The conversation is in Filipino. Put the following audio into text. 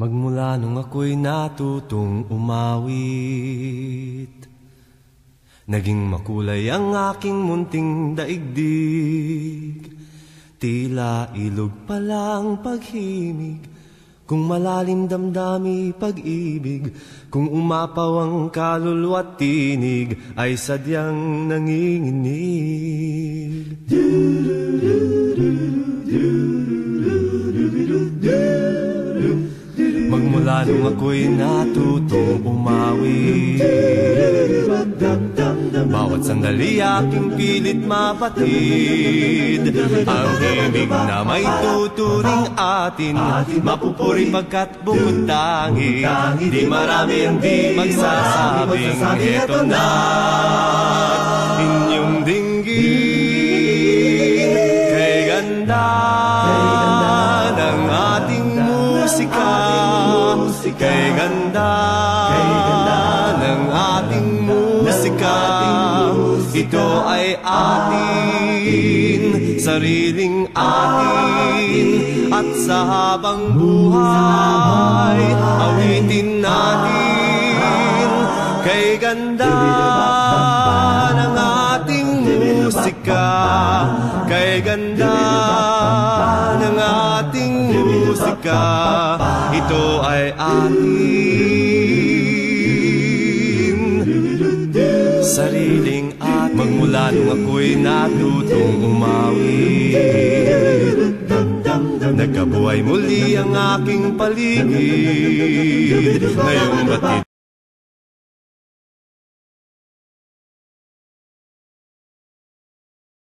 Magmula nung ako'y natutong umawit, naging makulay ang aking munting daigdig. Tila ilog palang paghimig, kung malalim damdami pag-ibig, kung umapaw ang kaluluwa't tinig, ay sadyang nanginginig. Magmula nung ako'y natutong umawit, bawat sandali aking pilit mapatid ang himig na may tuturing atin. Mapupuri pagkat bukod tangi, di marami ang di magsasabing eto na inyong dinggin. Kay ganda ng ating musika, kay ganda ng ating musika. Ito ay atin, sariling atin, at sa habang buhay awitin natin. Kay ganda ng ating musika, kay ganda ng ating musika. Ito ay atin, sariling atin. Magmula nung ako'y natutong umawit, nagkabuhay muli ang aking paligid. Ngayong batid